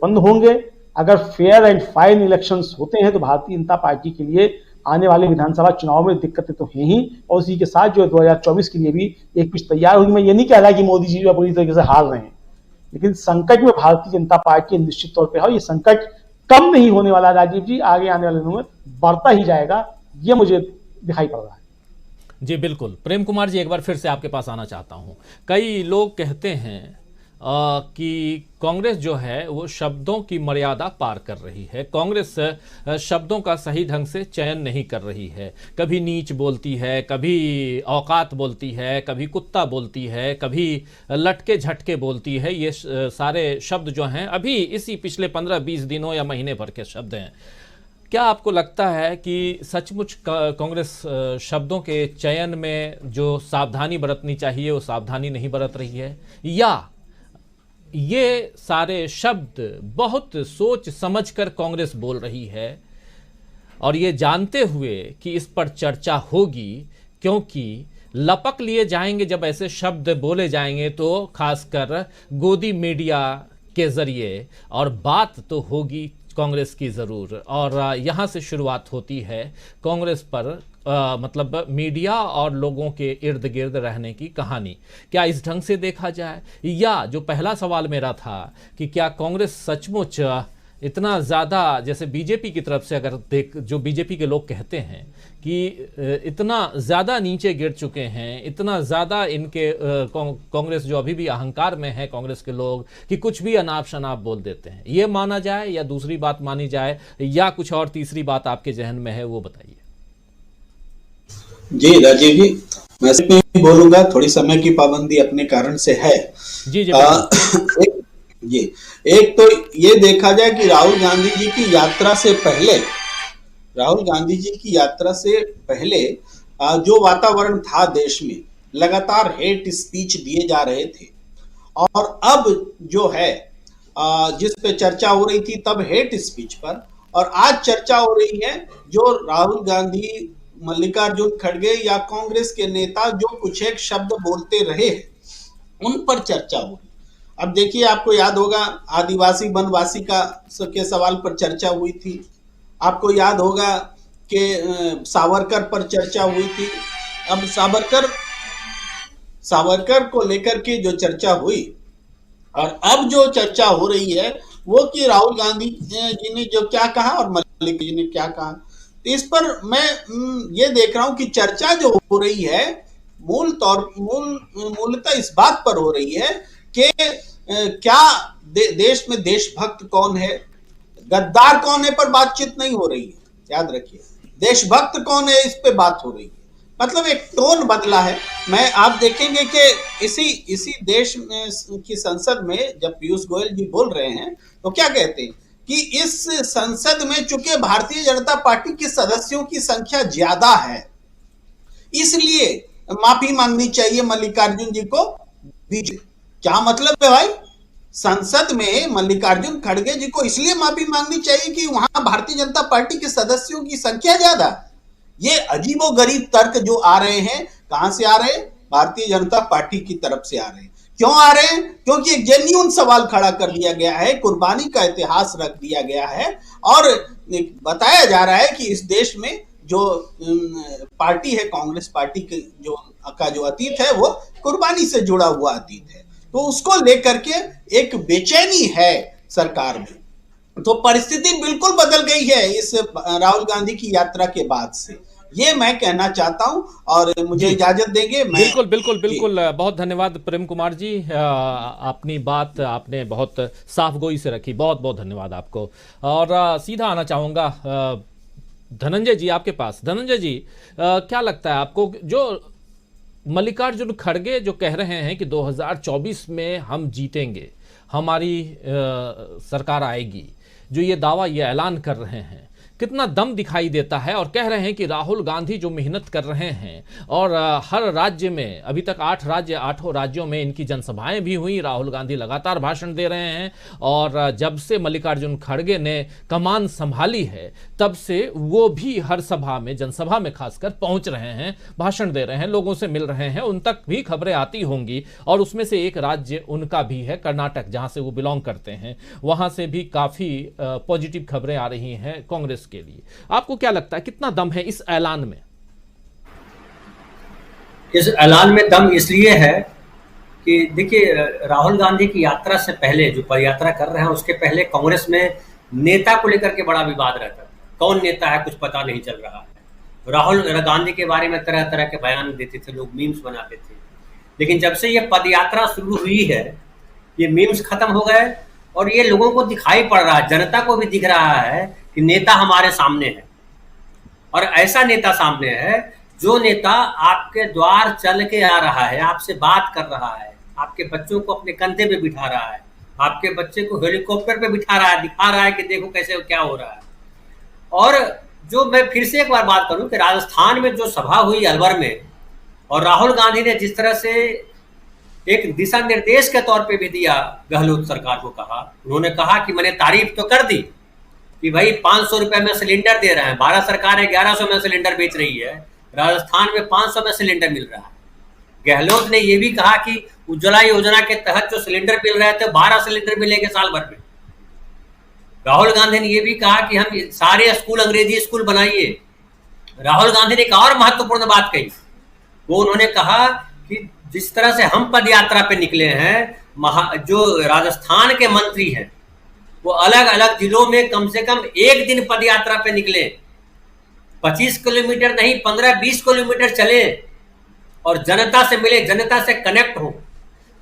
उत्पन्न होंगे। अगर फेयर एंड फाइन इलेक्शंस होते हैं तो भारतीय जनता पार्टी के लिए आने वाले विधानसभा चुनाव में दिक्कतें तो हैं ही, और उसी के साथ जो 2024 के लिए भी एक पिच तैयार होगी। मैं ये नहीं कह रहा कि मोदी जी जो पूरी तरीके से हार रहे हैं, लेकिन संकट में भारतीय जनता पार्टी निश्चित तौर पर है। ये संकट कम नहीं होने वाला राजीव जी, आगे आने वाले दिनों में बढ़ता ही जाएगा, ये मुझे दिखाई पड़ रहा है। जी बिल्कुल। प्रेम कुमार जी, एक बार फिर से आपके पास आना चाहता हूं। कई लोग कहते हैं कि कांग्रेस जो है वो शब्दों की मर्यादा पार कर रही है। कांग्रेस शब्दों का सही ढंग से चयन नहीं कर रही है। कभी नीच बोलती है, कभी औकात बोलती है, कभी कुत्ता बोलती है, कभी लटके झटके बोलती है। ये सारे शब्द जो हैं अभी इसी पिछले 15-20 दिनों या महीने भर के शब्द हैं। क्या आपको लगता है कि सचमुच कांग्रेस शब्दों के चयन में जो सावधानी बरतनी चाहिए वो सावधानी नहीं बरत रही है, या ये सारे शब्द बहुत सोच समझकर कांग्रेस बोल रही है और ये जानते हुए कि इस पर चर्चा होगी, क्योंकि लपक लिए जाएंगे जब ऐसे शब्द बोले जाएंगे तो खासकर गोदी मीडिया के जरिए, और बात तो होगी कांग्रेस की ज़रूर। और यहाँ से शुरुआत होती है कांग्रेस पर मतलब मीडिया और लोगों के इर्द गिर्द रहने की कहानी। क्या इस ढंग से देखा जाए, या जो पहला सवाल मेरा था कि क्या कांग्रेस सचमुच इतना ज़्यादा, जैसे बीजेपी की तरफ से अगर जो बीजेपी के लोग कहते हैं कि इतना ज़्यादा नीचे गिर चुके हैं, इतना ज़्यादा इनके कांग्रेस जो अभी भी अहंकार में है कांग्रेस के लोग, कि कुछ भी अनाप शनाप बोल देते हैं, ये माना जाए या दूसरी बात मानी जाए, या कुछ और तीसरी बात आपके जहन में है वो बताइए। जी राजीव जी, मैं सिर्फ नहीं बोलूंगा, थोड़ी समय की पाबंदी अपने कारण से है। जी जी एक तो ये देखा जाए कि राहुल गांधी जी की यात्रा से पहले जो वातावरण था देश में, लगातार हेट स्पीच दिए जा रहे थे, और अब जो है जिस पे चर्चा हो रही थी तब हेट स्पीच पर, और आज चर्चा हो रही है जो राहुल गांधी, मल्लिकार्जुन खड़गे या कांग्रेस के नेता जो कुछ एक शब्द बोलते रहे उन पर चर्चा हो रही। अब देखिए, आपको याद होगा आदिवासी वनवासी के सवाल पर चर्चा हुई थी, आपको याद होगा कि सावरकर पर चर्चा हुई थी। अब सावरकर को लेकर के जो चर्चा हुई, और अब जो चर्चा हो रही है वो कि राहुल गांधी जी ने जो क्या कहा और मल्लिक जी ने क्या कहा। इस पर मैं ये देख रहा हूं कि चर्चा जो हो रही है मूलतः इस बात पर हो रही है कि क्या देश में देशभक्त कौन है, गद्दार कौन है पर बातचीत नहीं हो रही है। याद रखिए, देशभक्त कौन है इस पे बात हो रही है। मतलब एक टोन बदला है। आप देखेंगे कि इसी देश की संसद में जब पीयूष गोयल जी बोल रहे हैं तो क्या कहते हैं कि इस संसद में चूंकि भारतीय जनता पार्टी के सदस्यों की संख्या ज्यादा है, इसलिए माफी मांगनी चाहिए मल्लिकार्जुन जी को। क्या मतलब है भाई? संसद में मल्लिकार्जुन खड़गे जी को इसलिए माफी मांगनी चाहिए कि वहां भारतीय जनता पार्टी के सदस्यों की संख्या ज्यादा। ये अजीबोगरीब तर्क जो आ रहे हैं, कहां से आ रहे हैं? भारतीय जनता पार्टी की तरफ से आ रहे हैं। क्यों आ रहे हैं? क्योंकि एक जेन्युइन सवाल खड़ा कर लिया गया है, कुर्बानी का इतिहास रख दिया गया है, और बताया जा रहा है कि इस देश में जो पार्टी है, कांग्रेस पार्टी के जो अतीत है वो कुर्बानी से जुड़ा हुआ अतीत है। तो उसको लेकर के एक बेचैनी है सरकार में। तो परिस्थिति बिल्कुल बदल गई है इस राहुल गांधी की यात्रा के बाद से, ये मैं कहना चाहता हूं। और मुझे इजाजत देंगे? बिल्कुल बिल्कुल बिल्कुल। बहुत धन्यवाद प्रेम कुमार जी, अपनी बात आपने बहुत साफ गोई से रखी, बहुत बहुत धन्यवाद आपको। और सीधा आना चाहूँगा धनंजय जी आपके पास। धनंजय जी, क्या लगता है आपको, जो मल्लिकार्जुन खड़गे जो कह रहे हैं कि 2024 में हम जीतेंगे, हमारी सरकार आएगी, जो ये दावा, ये ऐलान कर रहे हैं, कितना दम दिखाई देता है। और कह रहे हैं कि राहुल गांधी जो मेहनत कर रहे हैं और हर राज्य में अभी तक 8 राज्यों में इनकी जनसभाएं भी हुई, राहुल गांधी लगातार भाषण दे रहे हैं और जब से मल्लिकार्जुन खड़गे ने कमान संभाली है तब से वो भी हर सभा में, जनसभा में खासकर पहुंच रहे हैं, भाषण दे रहे हैं, लोगों से मिल रहे हैं, उन तक भी खबरें आती होंगी। और उसमें से एक राज्य उनका भी है कर्नाटक, जहां से वो बिलोंग करते हैं, वहां से भी काफी पॉजिटिव खबरें आ रही हैं कांग्रेस के लिए। आपको क्या लगता है कितना दम है इस ऐलान में? इस ऐलान में दम इसलिए है कि देखिए, राहुल गांधी की यात्रा से पहले, जो पदयात्रा कर रहे हैं उसके पहले कांग्रेस में नेता को लेकर के बड़ा विवाद रहता था। कौन नेता है कुछ पता नहीं चल रहा है। राहुल गांधी के बारे में तरह तरह के बयान देते थे, लोग मीम्स बनाते थे। लेकिन जब से ये पदयात्रा शुरू हुई है, ये मीम्स खत्म हो गए और ये लोगों को दिखाई पड़ रहा है, जनता को भी दिख रहा है कि नेता हमारे सामने है। और ऐसा नेता सामने है जो नेता आपके द्वार चल के आ रहा है, आपसे बात कर रहा है, आपके बच्चों को अपने कंधे पे बिठा रहा है, आपके बच्चे को हेलीकॉप्टर पे बिठा रहा है, दिखा रहा है कि देखो कैसे क्या हो रहा है। और जो मैं फिर से एक बार बात करूं कि राजस्थान में जो सभा हुई अलवर में, और राहुल गांधी ने जिस तरह से एक दिशा निर्देश के तौर पे भी दिया, गहलोत सरकार को कहा, उन्होंने कहा कि मैंने तारीफ तो कर दी कि भाई 500 रुपए में सिलेंडर दे रहे हैं, भारत सरकार 1100 में सिलेंडर बेच रही है, राजस्थान में 500 में सिलेंडर मिल रहा है। गहलोत ने यह भी कहा कि उज्ज्वला योजना के तहत जो सिलेंडर मिल रहे थे 12 सिलेंडर मिलेंगे साल भर में। राहुल गांधी ने यह भी कहा कि हम सारे स्कूल अंग्रेजी स्कूल बनाइए। राहुल गांधी ने एक और महत्वपूर्ण बात कही, वो उन्होंने कहा कि जिस तरह से हम पद यात्रा पे निकले हैं, जो राजस्थान के मंत्री हैं वो अलग अलग जिलों में कम से कम एक दिन पद यात्रा पे निकले, 25 किलोमीटर नहीं 15-20 किलोमीटर चले और जनता से मिले, जनता से कनेक्ट हो।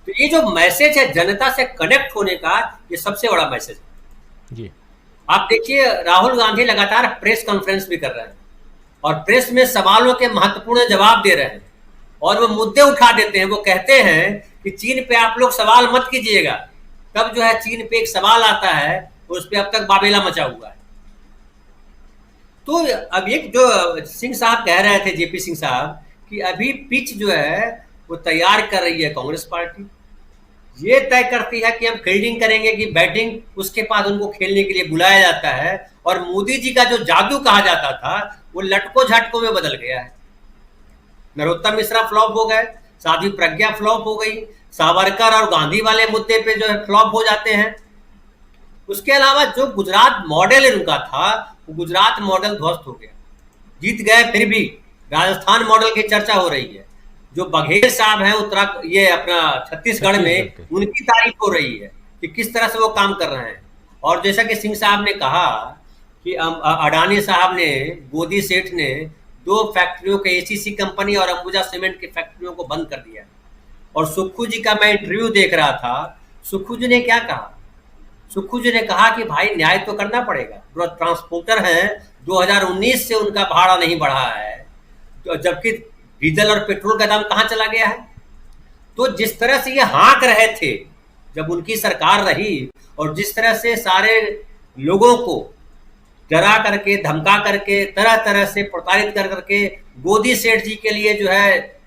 तो ये जो मैसेज है जनता से कनेक्ट होने का, ये सबसे बड़ा मैसेज है जी। आप देखिए, राहुल गांधी लगातार प्रेस कॉन्फ्रेंस भी कर रहे हैं और प्रेस में सवालों के महत्वपूर्ण जवाब दे रहे हैं और वो मुद्दे उठा देते हैं। वो कहते हैं कि चीन पे आप लोग सवाल मत कीजिएगा। तब जो है चीन पे एक सवाल आता है, उस पे अब तक बाबेला मचा हुआ है। तो अब एक जो सिंह साहब कह रहे थे, जेपी सिंह साहब, कि अभी पिच जो है वो तैयार कर रही है कांग्रेस पार्टी। ये तय करती है कि हम फील्डिंग करेंगे कि बैटिंग, उसके बाद उनको खेलने के लिए बुलाया जाता है। और मोदी जी का जो जादू कहा जाता था वो लटको झटको में बदल गया है। नरोत्तम मिश्रा फ्लॉप हो गए, साध्वी प्रज्ञा फ्लॉप हो गई, सावरकर और गांधी वाले मुद्दे पे जो है फ्लॉप हो जाते हैं। उसके अलावा जो गुजरात मॉडल उनका था, वो गुजरात मॉडल ध्वस्त हो गया। जीत गए फिर भी राजस्थान मॉडल की चर्चा हो रही है। जो बघेल साहब हैं ये अपना छत्तीसगढ़ में, उनकी तारीफ हो रही है कि किस तरह से वो काम कर रहे हैं। और जैसा कि सिंह साहब ने कहा कि अडानी साहब ने, गोदी सेठ ने 2 फैक्ट्रियों के, एसीसी कंपनी और अंबुजा सीमेंट की फैक्ट्रियों को बंद कर दिया। और सुक्खू जी का मैं इंटरव्यू देख रहा था, सुक्खू जी ने क्या कहा? सुक्खू जी ने कहा कि भाई न्याय तो करना पड़ेगा, जो ट्रांसपोर्टर हैं 2019 से उनका भाड़ा नहीं बढ़ा है, तो जबकि डीजल और पेट्रोल का दाम कहाँ चला गया है। तो जिस तरह से ये हाँक रहे थे जब उनकी सरकार रही, और जिस तरह से सारे लोगों को डरा करके, धमका करके, तरह तरह से प्रताड़ित कर करके गोदी सेठ जी के लिए जो है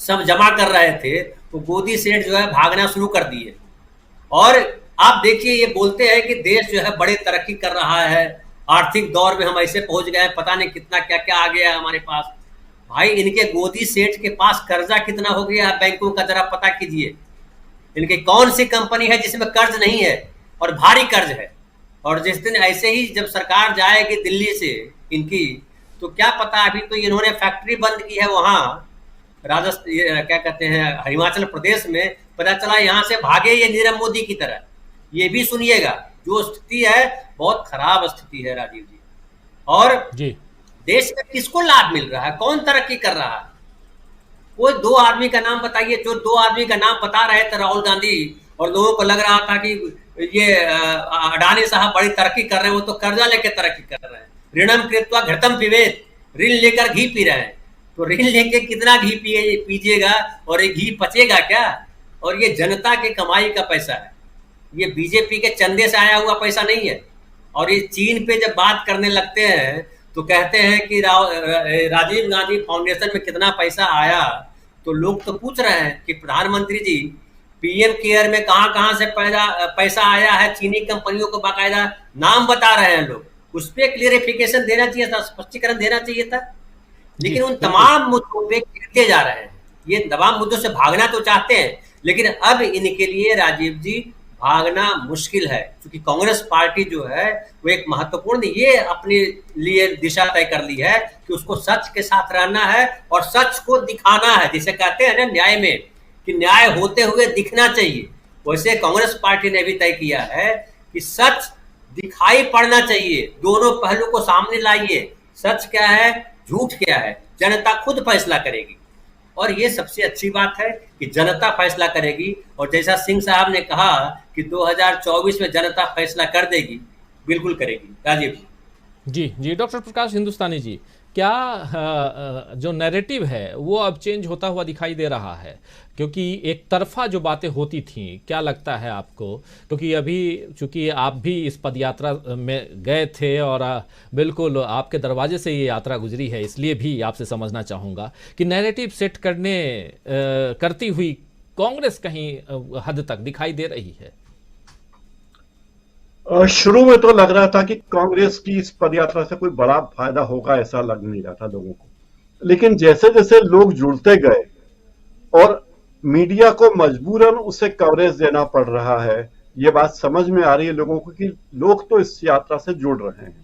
सब जमा कर रहे थे, तो गोदी सेठ जो है भागना शुरू कर दिए। और आप देखिए, ये बोलते हैं कि देश जो है बड़े तरक्की कर रहा है, आर्थिक दौर में हम ऐसे पहुंच गए हैं, पता नहीं कितना क्या क्या आ गया है हमारे पास। भाई इनके गोदी सेठ के पास कर्जा कितना हो गया बैंकों का जरा पता कीजिए। इनकी कौन सी कंपनी है जिसमें कर्ज नहीं है और भारी कर्ज है। और जिस दिन ऐसे ही जब सरकार जाएगी दिल्ली से इनकी, तो क्या पता, अभी तो इन्होंने फैक्ट्री बंद की है वहाँ राजस्थान, क्या कहते हैं, हिमाचल प्रदेश में, पता चला यहाँ से भागे ये नीरव मोदी की तरह। ये भी सुनिएगा, जो स्थिति है बहुत खराब स्थिति है राजीव जी। और जी देश में किसको लाभ मिल रहा है, कौन तरक्की कर रहा है? कोई 2 आदमी का नाम बताइए। जो 2 आदमी का नाम बता रहे थे राहुल गांधी, और लोगों को लग रहा था कि ये अडानी साहब बड़ी तरक्की कर रहे हैं, वो तो कर्जा लेके तरक्की कर रहे हैं। ऋणम कृत्वा घृतम पिबेत, ऋण लेकर घी पी रहे हैं। तो ऋण लेके कितना घी पीजिएगा और ये घी पचेगा क्या? और ये जनता के कमाई का पैसा है, ये बीजेपी के चंदे से आया हुआ पैसा नहीं है। और ये चीन पे जब बात करने लगते हैं तो कहते हैं कि राजीव गांधी फाउंडेशन में कितना पैसा आया, तो लोग तो पूछ रहे हैं कि प्रधानमंत्री जी पीएम केयर में कहां से पैसा आया है, चीनी कंपनियों को बाकायदा नाम बता रहे हैं लोग, उस पर क्लियरिफिकेशन देना चाहिए था, स्पष्टीकरण देना चाहिए था। लेकिन उन तमाम मुद्दों पे गिरते जा रहे हैं, ये तमाम मुद्दों से भागना तो चाहते हैं, लेकिन अब इनके लिए राजीव जी भागना मुश्किल है, क्योंकि कांग्रेस पार्टी जो है वो एक महत्वपूर्ण ये अपने लिए दिशा तय कर ली है कि उसको सच के साथ रहना है और सच को दिखाना है। जिसे कहते हैं ना न्याय में कि न्याय होते हुए दिखना चाहिए, वैसे कांग्रेस पार्टी ने भी तय किया है कि सच दिखाई पड़ना चाहिए, दोनों पहलू को सामने लाइए, सच क्या है झूठ क्या है जनता खुद फैसला करेगी। और ये सबसे अच्छी बात है कि जनता फैसला करेगी, और जैसा सिंह साहब ने कहा कि 2024 में जनता फैसला कर देगी, बिल्कुल करेगी। राजीव जी डॉक्टर प्रकाश हिंदुस्तानी जी, क्या जो नैरेटिव है वो अब चेंज होता हुआ दिखाई दे रहा है? क्योंकि एक तरफा जो बातें होती थीं, क्या लगता है आपको? क्योंकि अभी चूंकि आप भी इस पदयात्रा में गए थे और बिल्कुल आपके दरवाजे से ये यात्रा गुजरी है, इसलिए भी आपसे समझना चाहूँगा कि नैरेटिव सेट करती हुई कांग्रेस कहीं हद तक दिखाई दे रही है। शुरू में तो लग रहा था कि कांग्रेस की इस पदयात्रा से कोई बड़ा फायदा होगा, ऐसा लग नहीं रहा था लोगों को। लेकिन जैसे जैसे लोग जुड़ते गए और मीडिया को मजबूरन उसे कवरेज देना पड़ रहा है, ये बात समझ में आ रही है लोगों को कि लोग तो इस यात्रा से जुड़ रहे हैं।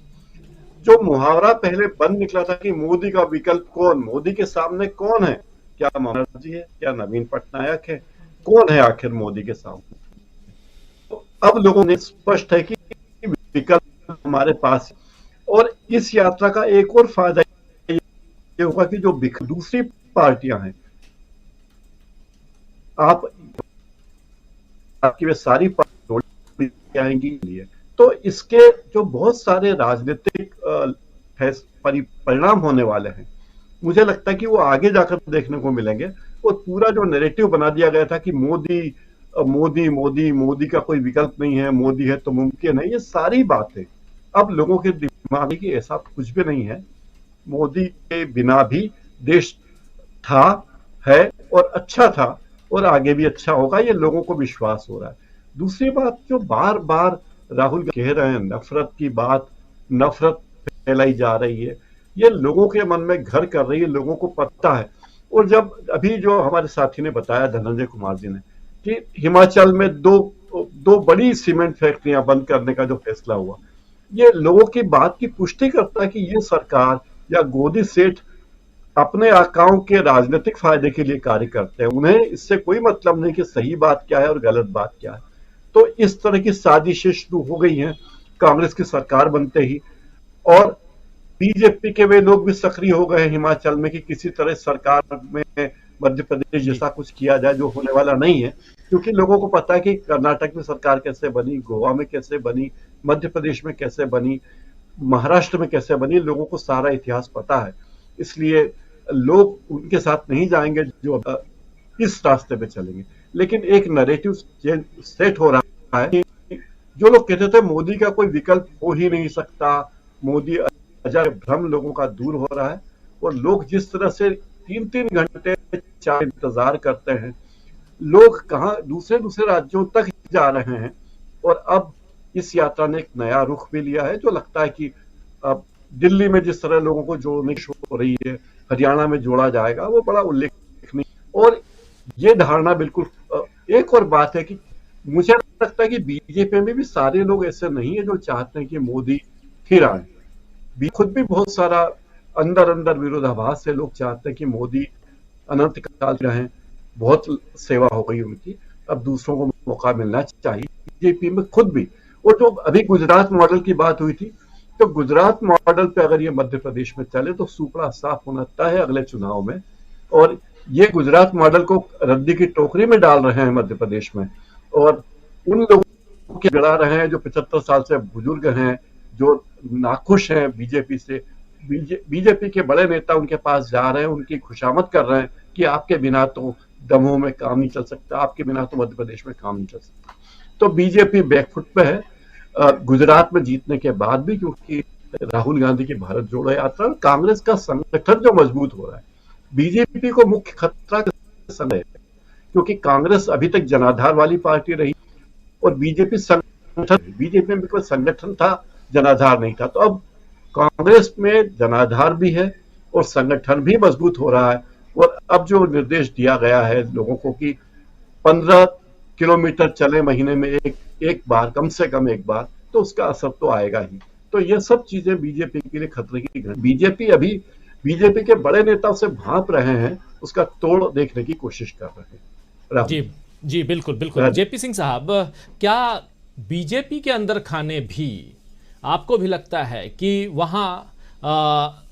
जो मुहावरा पहले बन निकला था कि मोदी का विकल्प कौन, मोदी के सामने कौन है, क्या ममता बनर्जी है, क्या नवीन पटनायक है, कौन है आखिर मोदी के सामने? तो अब लोगों ने स्पष्ट है कि विकल्प हमारे पास है। और इस यात्रा का एक और फायदा ये होगा कि जो दूसरी पार्टियां हैं, आपकी वे सारी पार्टियां आएंगी, तो इसके जो बहुत सारे राजनीतिक परिणाम होने वाले हैं, मुझे लगता है कि वो आगे जाकर देखने को मिलेंगे। और पूरा जो नैरेटिव बना दिया गया था कि मोदी मोदी मोदी मोदी का कोई विकल्प नहीं है, मोदी है तो मुमकिन है, ये सारी बातें अब लोगों के दिमाग में कि ऐसा कुछ भी नहीं है। मोदी के बिना भी देश था, है और अच्छा था और आगे भी अच्छा होगा, ये लोगों को विश्वास हो रहा है। दूसरी बात, जो बार बार राहुल कह रहे हैं नफरत की बात, नफरत फैलाई जा रही है, ये लोगों के मन में घर कर रही है, लोगों को पता है। और जब अभी जो हमारे साथी ने बताया, धनंजय कुमार जी ने, कि हिमाचल में दो बड़ी सीमेंट फैक्ट्रियां बंद करने का जो फैसला हुआ, ये लोगों की बात की पुष्टि करता है कि ये सरकार या गोदी सेठ अपने आकाओं के राजनीतिक फायदे के लिए कार्य करते हैं, उन्हें इससे कोई मतलब नहीं कि सही बात क्या है और गलत बात क्या है। तो इस तरह की साजिशें शुरू हो गई हैं कांग्रेस की सरकार बनते ही, और बीजेपी के वे लोग भी सक्रिय हो गए हिमाचल में कि किसी तरह सरकार में मध्य प्रदेश जैसा कुछ किया जाए, जो होने वाला नहीं है, क्योंकि लोगों को पता है कि कर्नाटक में सरकार कैसे बनी, गोवा में कैसे बनी, मध्य प्रदेश में कैसे बनी, महाराष्ट्र में कैसे बनी, लोगों को सारा इतिहास पता है। इसलिए लोग उनके साथ नहीं जाएंगे जो इस रास्ते पे चलेंगे। लेकिन एक नैरेटिव सेट हो रहा है कि जो लोग कहते थे मोदी का कोई विकल्प हो ही नहीं सकता, मोदी अजय, भ्रम लोगों का दूर हो रहा है। और लोग जिस तरह से 3-3 घंटे चार इंतजार करते हैं, लोग कहां दूसरे राज्यों तक जा रहे हैं। और अब इस यात्रा ने एक नया रुख भी लिया है, जो लगता है कि अब दिल्ली में जिस तरह लोगों को जोड़ने की हो रही है, हरियाणा में जोड़ा जाएगा, वो बड़ा उल्लेखनीय। और ये धारणा बिल्कुल, एक और बात है कि मुझे लगता है कि बीजेपी में भी सारे लोग ऐसे नहीं है जो चाहते हैं कि मोदी फिर आए। खुद भी बहुत सारा अंदर विरोधाभास से लोग चाहते हैं कि मोदी अनंत काल रहें, बहुत सेवा हो गई उनकी, अब दूसरों को मौका मिलना चाहिए। बीजेपी में खुद भी, और जो अभी गुजरात मॉडल की बात हुई थी, तो गुजरात मॉडल पे अगर ये मध्य प्रदेश में चले तो सुपड़ा साफ होना तय है अगले चुनाव में। और ये गुजरात मॉडल को रद्दी की टोकरी में डाल रहे हैं मध्य प्रदेश में, और उन लोगों के गड़ा रहे हैं जो 75 साल से बुजुर्ग हैं, जो नाखुश हैं बीजेपी से। बीजेपी के बड़े नेता उनके पास जा रहे हैं, उनकी खुशामद कर रहे हैं कि आपके बिना तो दमोह में काम नहीं चल सकता, आपके बिना तो मध्य प्रदेश में काम नहीं चल सकता। तो बीजेपी बैकफुट पे है। गुजरात में जीतने के बाद भी, क्योंकि राहुल गांधी की भारत जोड़ो यात्रा, कांग्रेस का संगठन जो मजबूत हो रहा है, बीजेपी को मुख्य खतरा समय है, क्योंकि कांग्रेस अभी तक जनाधार वाली पार्टी रही और बीजेपी में भी कोई संगठन था, जनाधार नहीं था। तो अब कांग्रेस में जनाधार भी है और संगठन भी मजबूत हो रहा है। और अब जो निर्देश दिया गया है लोगों को कि 15 किलोमीटर चले महीने में एक बार, कम से कम एक बार, तो उसका असर तो आएगा ही। तो ये सब चीजें बीजेपी के लिए खतरे की घंटी। बीजेपी के बड़े नेता उसे भांप रहे हैं, उसका तोड़ देखने की कोशिश कर रहे हैं। जी जी, बिल्कुल बिल्कुल। जेपी सिंह साहब, क्या बीजेपी के अंदर खाने भी आपको भी लगता है कि वहाँ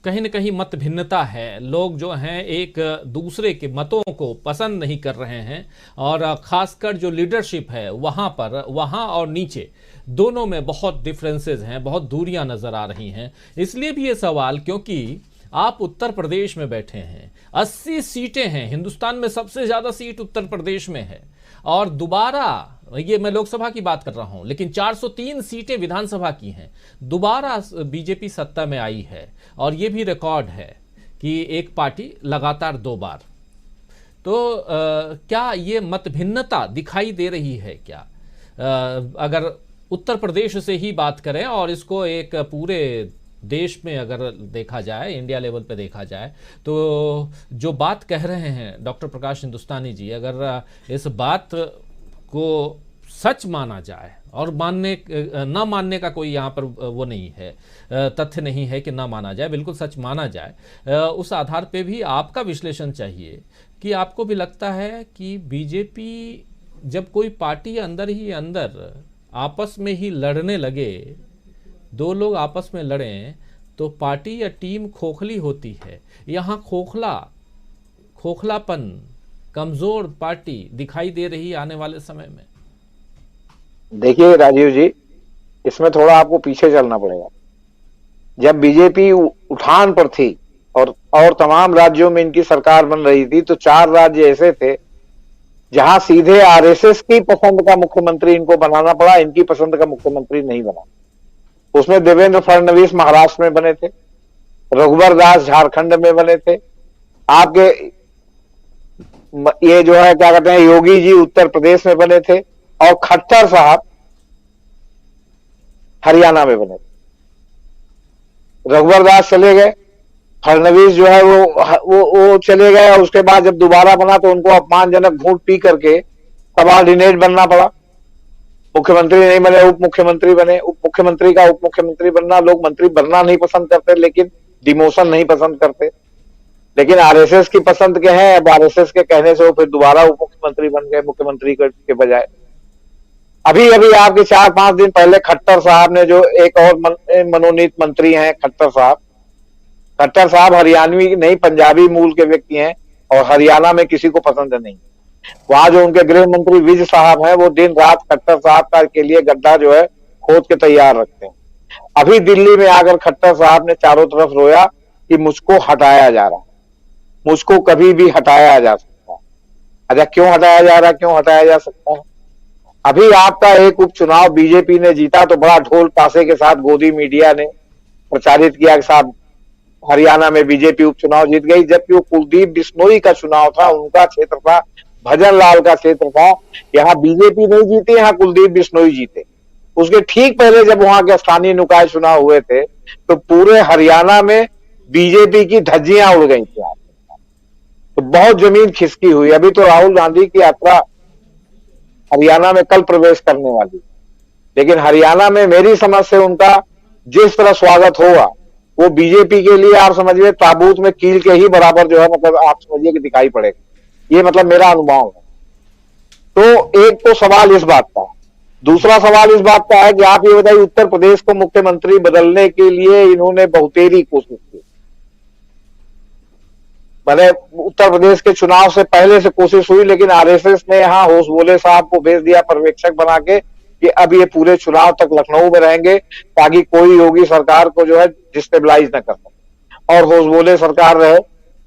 कहीं न कहीं मत भिन्नता है, लोग जो हैं एक दूसरे के मतों को पसंद नहीं कर रहे हैं, और ख़ासकर जो लीडरशिप है वहाँ और नीचे दोनों में बहुत डिफरेंसेस हैं, बहुत दूरियां नज़र आ रही हैं। इसलिए भी ये सवाल, क्योंकि आप उत्तर प्रदेश में बैठे हैं, 80 सीटें हैं, हिंदुस्तान में सबसे ज़्यादा सीट उत्तर प्रदेश में है, और दोबारा, ये मैं लोकसभा की बात कर रहा हूं, लेकिन 403 सीटें विधानसभा की हैं, दोबारा बीजेपी सत्ता में आई है, और ये भी रिकॉर्ड है कि एक पार्टी लगातार 2 बार। तो क्या ये मतभिन्नता दिखाई दे रही है क्या? अगर उत्तर प्रदेश से ही बात करें और इसको एक पूरे देश में अगर देखा जाए, इंडिया लेवल पे देखा जाए, तो जो बात कह रहे हैं डॉक्टर प्रकाश हिंदुस्तानी जी, अगर इस बात को सच माना जाए, और ना मानने का कोई यहाँ पर वो नहीं है, तथ्य नहीं है कि ना माना जाए, बिल्कुल सच माना जाए, उस आधार पे भी आपका विश्लेषण चाहिए कि आपको भी लगता है कि बीजेपी, जब कोई पार्टी अंदर ही अंदर आपस में ही लड़ने लगे, 2 लोग आपस में लड़ें, तो पार्टी या टीम खोखली होती है। यहाँ खोखलापन, कमजोर पार्टी दिखाई दे रही है आने वाले समय में। देखिए राजीव जी, इसमें थोड़ा आपको पीछे चलना पड़ेगा। जब बीजेपी उठान पर थी और तमाम राज्यों में इनकी सरकार बन रही थी, तो 4 राज्य ऐसे थे जहां सीधे आरएसएस की पसंद का मुख्यमंत्री इनको बनाना पड़ा, इनकी पसंद का मुख्यमंत्री नहीं बना। उसमें देवेंद्र फडणवीस महाराष्ट्र में बने थे, रघुवर दास झारखंड में बने थे, आपके ये जो है क्या कहते हैं योगी जी उत्तर प्रदेश में बने थे, और खट्टर साहब हरियाणा में बने थे। रघुवर दास चले गए, फडणवीस जो है वो चले गए, और उसके बाद जब दोबारा बना तो उनको अपमानजनक घूंट पी करके सबऑर्डिनेट बनना पड़ा। मुख्यमंत्री नहीं बने, उप मुख्यमंत्री बने। उप मुख्यमंत्री का उप मुख्यमंत्री बनना, लोग मंत्री बनना नहीं पसंद करते, लेकिन डिमोशन नहीं पसंद करते, लेकिन आरएसएस की पसंद के हैं। अब आरएसएस के कहने से वो फिर दोबारा उप मुख्यमंत्री बन गए, मुख्यमंत्री के बजाय। अभी आपके 4-5 दिन पहले खट्टर साहब ने, जो एक और मनोनीत मंत्री हैं खट्टर साहब हरियाणवी नहीं, पंजाबी मूल के व्यक्ति हैं, और हरियाणा में किसी को पसंद नहीं। वहां जो उनके गृह मंत्री विज साहब हैं, वो दिन रात खट्टर साहब का के लिए गड्ढा जो है खोद के तैयार रखते हैं। अभी दिल्ली में आकर खट्टर साहब ने चारों तरफ रोया कि मुझको हटाया जा रहा है, मुझको कभी भी हटाया जा सकता है। अच्छा, क्यों हटाया जा रहा है, क्यों हटाया जा सकता है? अभी आपका एक उपचुनाव बीजेपी ने जीता तो बड़ा ढोल ताशे के साथ गोदी मीडिया ने प्रचारित किया कि साहब हरियाणा में बीजेपी उपचुनाव जीत गई, जबकि वो कुलदीप बिश्नोई का चुनाव था, उनका क्षेत्र था, भजन लाल का क्षेत्र था। यहाँ बीजेपी नहीं जीती, यहाँ कुलदीप बिश्नोई जीते। उसके ठीक पहले जब वहां के स्थानीय निकाय चुनाव हुए थे, तो पूरे हरियाणा में बीजेपी की धज्जियां उड़ गई थी, तो बहुत जमीन खिसकी हुई। अभी तो राहुल गांधी की यात्रा हरियाणा में कल प्रवेश करने वाली, लेकिन हरियाणा में मेरी समझ से उनका जिस तरह स्वागत होगा, वो बीजेपी के लिए आप समझिए ताबूत में कील के ही बराबर जो है, मतलब आप समझिए कि दिखाई पड़ेगा। ये मतलब मेरा अनुभव है। तो एक तो सवाल इस बात का, दूसरा सवाल इस बात का है कि आप ये बताइए, उत्तर प्रदेश को मुख्यमंत्री बदलने के लिए इन्होंने बहुतेरी कोशिश की। भले उत्तर प्रदेश के चुनाव से पहले से कोशिश हुई, लेकिन आरएसएस ने यहाँ होसबोले साहब को भेज दिया पर्यवेक्षक बना के कि अब ये पूरे चुनाव तक लखनऊ में रहेंगे, ताकि कोई योगी सरकार को जो है डिस्टेबलाइज न कर सके, और होसबोले सरकार रहे।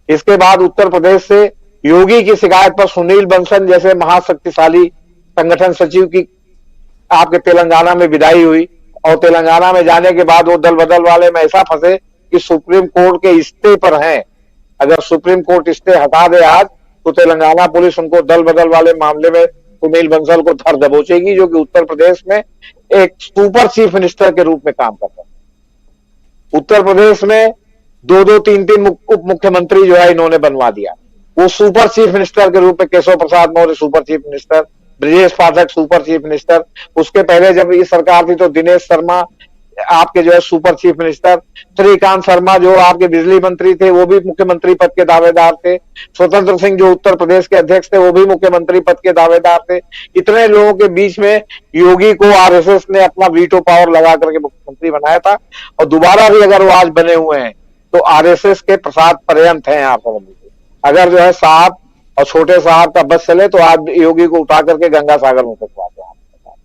इसके बाद उत्तर प्रदेश से योगी की शिकायत पर सुनील बंसल जैसे महाशक्तिशाली संगठन सचिव की आपके तेलंगाना में विदाई हुई, और तेलंगाना में जाने के बाद वो दल बदल वाले में ऐसा फंसे कि सुप्रीम कोर्ट के स्टे पर हैं। अगर सुप्रीम कोर्ट स्टे हटा दे आज, तो तेलंगाना पुलिस उनको दल बदल वाले मामले में सुनील बंसल को धर दबोचेगी, जो कि उत्तर प्रदेश में एक सुपर चीफ मिनिस्टर के रूप में काम करता है। उत्तर प्रदेश में 2-2, 3-3 उप मुख्यमंत्री जो है इन्होंने बनवा दिया। वो सुपर चीफ मिनिस्टर के रूप में Keshav Prasad Maurya super chief minister, Brajesh Pathak super chief minister, उसके पहले जब ये सरकार थी तो दिनेश शर्मा आपके जो है super chief minister, Shrikant Sharma जो आपके बिजली मंत्री थे वो भी मुख्यमंत्री पद के दावेदार थे, स्वतंत्र सिंह जो उत्तर प्रदेश के अध्यक्ष थे वो भी मुख्यमंत्री पद के दावेदार थे। इतने लोगों के बीच में योगी को आरएसएस ने अपना वीटो पावर लगा करके मुख्यमंत्री बनाया था, और दोबारा भी अगर वो आज बने हुए हैं तो आरएसएस के प्रसाद पर्यंत हैं। आप समझ लीजिए, अगर जो है साहब और छोटे साहब का बस चले तो आज योगी को उठा करके गंगा सागर में फेंकवाते हैं।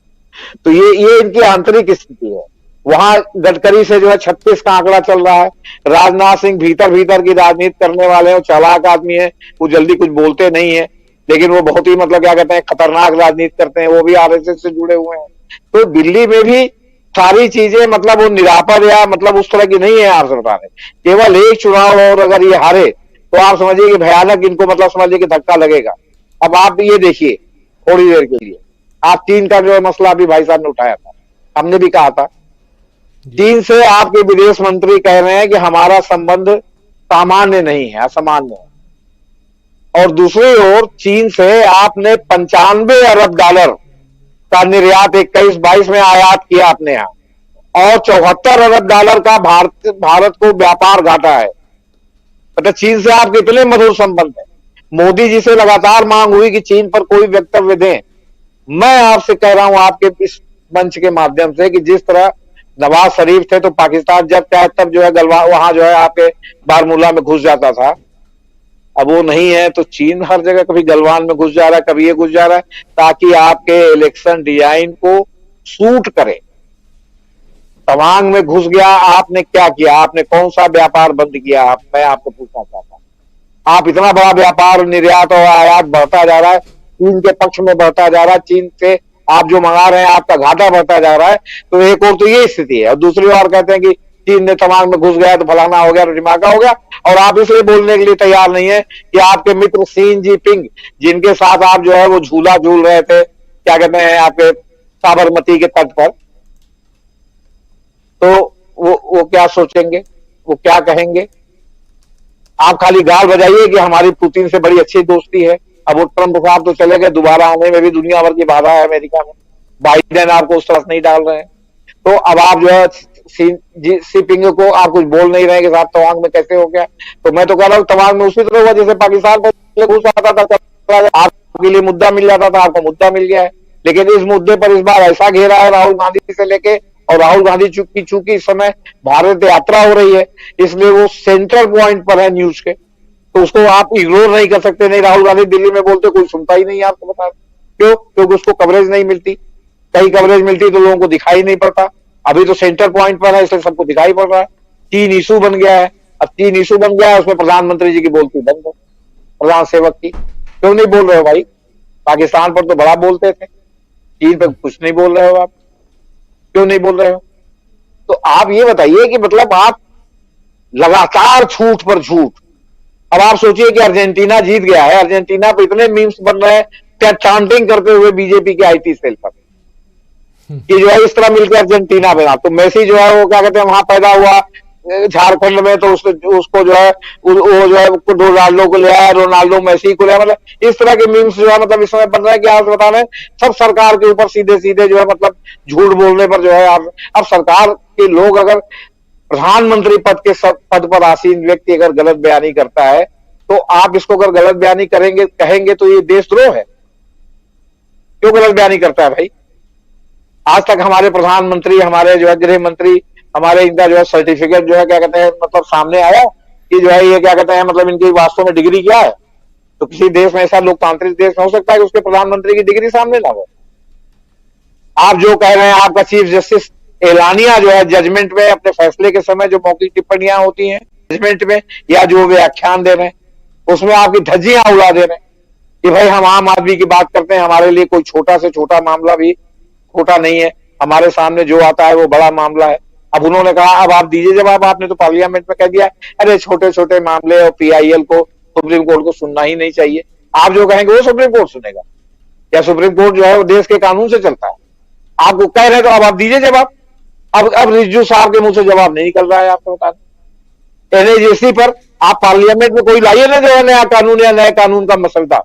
तो ये इनकी आंतरिक स्थिति है। वहां गडकरी से जो है 36 का आंकड़ा चल रहा है। राजनाथ सिंह भीतर भीतर की राजनीति करने वाले हैं, चालाक आदमी है, वो जल्दी कुछ बोलते नहीं है, लेकिन वो बहुत ही मतलब क्या कहते हैं खतरनाक राजनीति करते हैं, वो भी आरएसएस से जुड़े हुए हैं। तो दिल्ली में भी सारी चीजें मतलब वो निरापद या मतलब उस तरह की नहीं है। आप सरकार है केवल एक चुनाव और अगर ये हारे तो आप समझिए कि भयानक इनको मतलब समझिए कि धक्का लगेगा। अब आप ये देखिए थोड़ी देर के लिए, आप चीन का जो मसला अभी भाई साहब ने उठाया था, हमने भी कहा था चीन से आपके विदेश मंत्री कह रहे हैं कि हमारा संबंध सामान्य नहीं है, असामान्य है। और दूसरी ओर चीन से आपने 95 अरब डॉलर का निर्यात 21-22 में आयात किया अपने यहां, और 74 अरब डॉलर का भारत को व्यापार घाटा है। मतलब चीन से आपके इतने मधुर संबंध है। मोदी जी से लगातार मांग हुई कि चीन पर कोई वक्तव्य दें। मैं आपसे कह रहा हूं आपके इस मंच के माध्यम से कि जिस तरह नवाज शरीफ थे तो पाकिस्तान जब चाहे तब जो है वहां जो है आपके बारमूला में घुस जाता था, अब वो नहीं है तो चीन हर जगह कभी गलवान में घुस जा रहा है, कभी ये घुस जा रहा है, ताकि आपके इलेक्शन डिजाइन को सूट करे। तवांग में घुस गया, आपने क्या किया? आपने कौन सा व्यापार बंद किया? मैं आपको पूछना चाहता हूं। आप इतना बड़ा व्यापार निर्यात और आयात बढ़ता जा रहा है, चीन के पक्ष में बढ़ता जा रहा है, चीन से आप जो मंगा रहे हैं आपका घाटा बढ़ता जा रहा है। तो एक और तो ये स्थिति है, और दूसरी ओर कहते हैं कि चीन ने तवांग में घुस गया तो फलाना हो गया, डिमाका हो गया, और आप इसलिए बोलने के लिए तैयार नहीं है कि आपके मित्र शी जिनपिंग जिनके साथ आप जो है वो झूला झूल रहे थे, क्या कहते हैं आपके साबरमती के तट पर, तो वो क्या सोचेंगे, वो क्या कहेंगे? आप खाली गाल बजाइए कि हमारी पुतिन से बड़ी अच्छी दोस्ती है। अब वो ट्रंप साहब तो चले गए, दोबारा आने में भी दुनिया भर की बाधा है अमेरिका में, बाइडेन आपको उस तरफ नहीं डाल रहे हैं। तो अब आप जो है शी पिंग को आप कुछ बोल नहीं रहे कि साहब तवांग में कैसे हो गया। तो मैं तो कह रहा हूँ तवांग में उसी तरह हुआ जैसे पाकिस्तान में घुस आता था, आपके लिए मुद्दा मिल जाता था, आपको मुद्दा मिल गया है। लेकिन इस मुद्दे पर इस बार ऐसा घेरा है राहुल गांधी से लेके, और राहुल गांधी चूंकि इस समय भारत यात्रा हो रही है इसलिए वो सेंट्रल पॉइंट पर है न्यूज के, तो उसको आप इग्नोर नहीं कर सकते। नहीं, राहुल गांधी दिल्ली में बोलते कोई सुनता ही नहीं, आपको बता क्यों? क्योंकि उसको कवरेज नहीं मिलती। कहीं कवरेज मिलती तो लोगों को दिखाई नहीं पड़ता। अभी तो सेंटर पॉइंट पर है इसलिए सबको दिखाई पड़ रहा है। 3 इशू बन गया है। अब 3 इशू बन गया है, उसमें प्रधानमंत्री जी की बोलती बंद है, प्रधान सेवक की। क्यों नहीं बोल रहे हो भाई? पाकिस्तान पर तो बड़ा बोलते थे, चीन पर कुछ नहीं बोल रहे हो आप, क्यों नहीं बोल रहे हो? तो आप ये बताइए कि मतलब आप लगातार झूठ पर झूठ। अब आप सोचिए कि अर्जेंटीना जीत गया है, अर्जेंटीना पे इतने मीम्स बन रहे हैं क्या चांटिंग करते हुए बीजेपी के आईटी सेल पर कि जो है इस तरह मिलकर अर्जेंटीना बना। तो मेसी जो है वो क्या कहते हैं वहां पैदा हुआ झारखंड में, तो उसको जो है वो जो है रोनाल्डो को ले आया, रोनाल्डो मेसी को ले आया। मतलब इस तरह के मीम्स जो है मतलब इस समय बन रहे हैं कि आप बता रहे हैं सब सरकार के ऊपर सीधे सीधे जो है मतलब झूठ बोलने पर जो है अब सरकार के लोग अगर प्रधानमंत्री पद पर आसीन व्यक्ति अगर गलत बयानी करता है तो आप इसको अगर गलत बयानी कहेंगे तो ये देशद्रोह है। क्यों गलत बयानी करता है भाई? आज तक हमारे प्रधानमंत्री, हमारे जो है गृह मंत्री, हमारे इनका जो है सर्टिफिकेट जो है क्या कहते हैं मतलब सामने आया कि जो है ये क्या कहते हैं मतलब इनकी वास्तव में डिग्री क्या है? तो किसी देश में ऐसा लोकतांत्रिक देश में हो सकता है कि उसके प्रधानमंत्री की डिग्री सामने ना हो। आप जो कह रहे हैं आपका चीफ जस्टिस एलानिया जो है जजमेंट में अपने फैसले के समय जो मौखिक टिप्पणियां होती हैं जजमेंट में या जो व्याख्यान दे रहे हैं उसमें आपकी धज्जियां उड़ा दे रहे हैं कि भाई हम आम आदमी की बात करते हैं, हमारे लिए कोई छोटा से छोटा मामला भी खोटा नहीं है, हमारे सामने जो आता है वो बड़ा मामला है। अब उन्होंने कहा अब आप दीजिए जवाब, आपने तो पार्लियामेंट में कह दिया अरे छोटे छोटे मामले और पीआईएल को सुप्रीम कोर्ट को सुनना ही नहीं चाहिए। आप जो कहेंगे वो सुप्रीम कोर्ट सुनेगा, या सुप्रीम कोर्ट जो है वो देश के कानून से चलता है? आपको कह रहे हैं तो अब आप दीजिए जवाब। अब रिज्जू साहब के मुंह से जवाब नहीं निकल रहा है आपको बताना। एनएजीएसी पर आप पार्लियामेंट में कोई लाइए ना जो है नया कानून या नए कानून का मसला,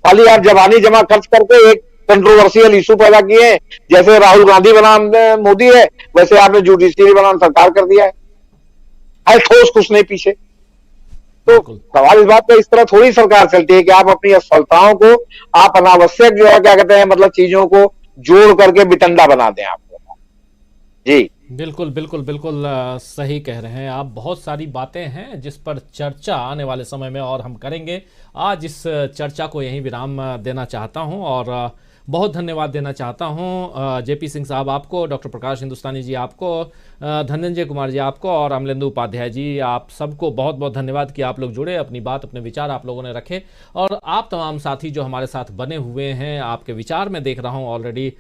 खाली आप जवानी जमा खर्च करके एक कंट्रोवर्शियल इशू पैदा किए हैं। जैसे राहुल गांधी बनाम मोदी है, वैसे आपने जुडिशियरी बनाम सरकार कर दिया है ठोस कुछ नहीं पीछे। तो सवाल इस बात का, इस तरह थोड़ी सरकार चलती है कि आप अपनी असफलताओं को आप अनावश्यक जो है क्या कहते हैं मतलब चीजों को जोड़ करके बिटंडा बना दें आपको। जी बिल्कुल बिल्कुल बिल्कुल सही कह रहे हैं आप। बहुत सारी बातें हैं जिस पर चर्चा आने वाले समय में और हम करेंगे। आज इस चर्चा को यहीं विराम देना चाहता हूं और बहुत धन्यवाद देना चाहता हूं जेपी सिंह साहब आपको, डॉक्टर प्रकाश हिंदुस्तानी जी आपको, धनंजय कुमार जी आपको और अमलेंदु उपाध्याय जी, आप सबको बहुत बहुत धन्यवाद कि आप लोग जुड़े, अपनी बात अपने विचार आप लोगों ने रखे। और आप तमाम साथी जो हमारे साथ बने हुए हैं, आपके विचार मैं देख रहा हूं ऑलरेडी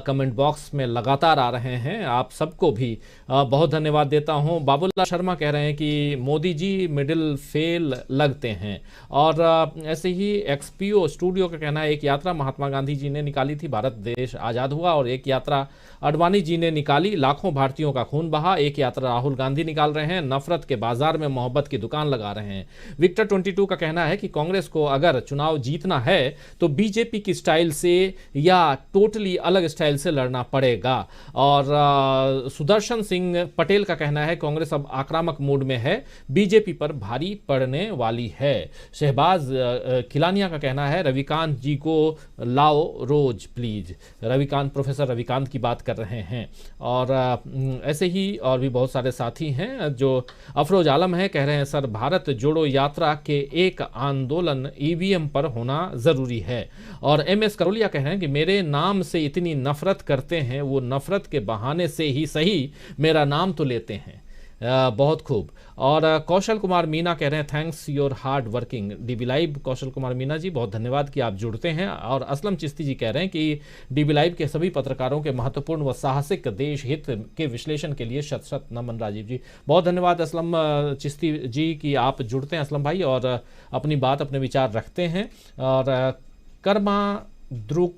कमेंट बॉक्स में लगातार आ रहे हैं, आप सबको भी बहुत धन्यवाद देता हूं। बाबुल्ला शर्मा कह रहे हैं कि मोदी जी मिडिल फेल लगते हैं। और ऐसे ही एक्सपीओ स्टूडियो का कहना है एक यात्रा महात्मा गांधी जी ने निकाली थी, भारत देश आज़ाद हुआ, और एक यात्रा अडवाणी जी ने निकाली, लाखों भारतीयों का खून बहा। एक यात्रा राहुल गांधी निकाल रहे हैं, नफरत के बाजार में मोहब्बत की दुकान लगा रहे हैं। विक्टर 22 का कहना है कि कांग्रेस को अगर चुनाव जीतना है तो बीजेपी की स्टाइल से या टोटली अलग स्टाइल से लड़ना पड़ेगा। और सुदर्शन सिंह पटेल का कहना है कांग्रेस अब आक्रामक मूड में है, बीजेपी पर भारी पड़ने वाली है। शहबाज खिलानिया का कहना है रविकांत जी को लाओ रोज प्लीज, रविकांत प्रोफेसर रविकांत की बात कर रहे हैं। और ऐसे ही और भी बहुत सारे साथी हैं। जो अफरोज आलम है कह रहे हैं सर भारत जोड़ो यात्रा के एक आंदोलन ईवीएम पर होना ज़रूरी है। और एमएस करोलिया कह रहे हैं कि मेरे नाम से इतनी नफरत करते हैं, वो नफरत के बहाने से ही सही मेरा नाम तो लेते हैं। बहुत खूब। और कौशल कुमार मीना कह रहे हैं thanks your hard working DB live. Kaushal Kumar Meena ji बहुत धन्यवाद कि आप जुड़ते हैं। और असलम चिश्ती जी कह रहे हैं कि डीबी लाइव के सभी पत्रकारों के महत्वपूर्ण व साहसिक देश हित के विश्लेषण के लिए शत शत नमन। राजीव जी बहुत धन्यवाद असलम चिश्ती जी कि आप जुड़ते हैं असलम भाई और अपनी बात अपने विचार रखते हैं। और कर्मा द्रुक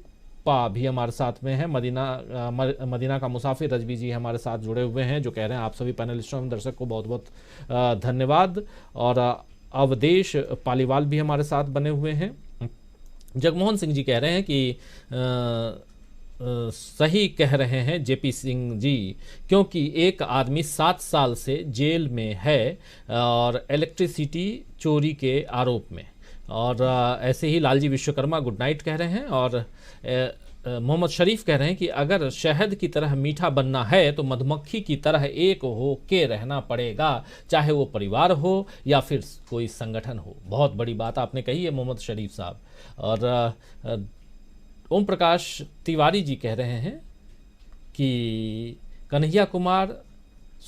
भी हमारे साथ में है, मदीना का मुसाफिर रजवी जी हमारे साथ जुड़े हुए हैं जो कह रहे हैं आप सभी पैनलिस्टों एवं दर्शक को बहुत बहुत धन्यवाद। और अवधेश पालीवाल भी हमारे साथ बने हुए हैं। जगमोहन सिंह जी कह रहे हैं कि सही कह रहे हैं जेपी सिंह जी, क्योंकि एक आदमी 7 साल से जेल में है और इलेक्ट्रिसिटी चोरी के आरोप में। और ऐसे ही लालजी विश्वकर्मा गुड नाइट कह रहे हैं। और मोहम्मद शरीफ कह रहे हैं कि अगर शहद की तरह मीठा बनना है तो मधुमक्खी की तरह एक हो के रहना पड़ेगा, चाहे वो परिवार हो या फिर कोई संगठन हो। बहुत बड़ी बात आपने कही है मोहम्मद शरीफ साहब। और ओम प्रकाश तिवारी जी कह रहे हैं कि कन्हैया कुमार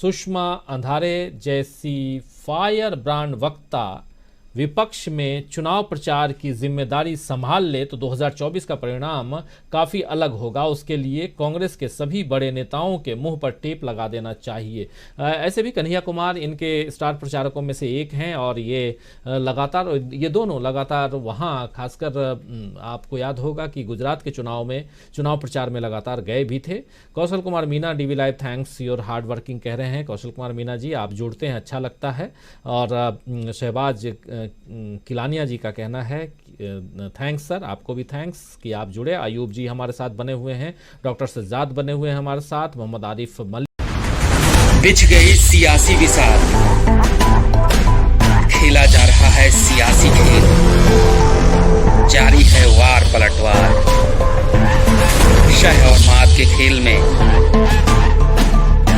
सुषमा अंधारे जैसी फायर ब्रांड वक्ता विपक्ष में चुनाव प्रचार की जिम्मेदारी संभाल ले तो 2024 का परिणाम काफ़ी अलग होगा। उसके लिए कांग्रेस के सभी बड़े नेताओं के मुंह पर टेप लगा देना चाहिए। ऐसे भी कन्हैया कुमार इनके स्टार प्रचारकों में से एक हैं और ये दोनों लगातार वहाँ खासकर आपको याद होगा कि गुजरात के चुनाव प्रचार में लगातार गए भी थे। Kaushal Kumar Meena DV live thanks your hard working कह रहे हैं। कौशल कुमार मीना जी आप जुड़ते हैं अच्छा लगता है। और शहबाज किलानिया जी का कहना है थैंक्स सर, आपको भी थैंक्स कि आप जुड़े। अयूब जी हमारे साथ बने हुए हैं, डॉक्टर सज्जाद बने हुए हैं हमारे साथ, मोहम्मद आरिफ मलिक। बिछ गई सियासी विसार, खेला जा रहा है सियासी खेल, जारी है वार पलटवार। शह और मात के खेल में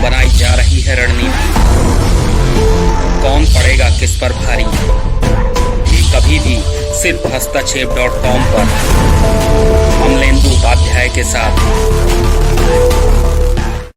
बनाई जा रही है रणनीति, कौन पड़ेगा किस पर भारी, कभी भी सिर्फ हस्तक्षेप.com पर अमलेंदु उपाध्याय के साथ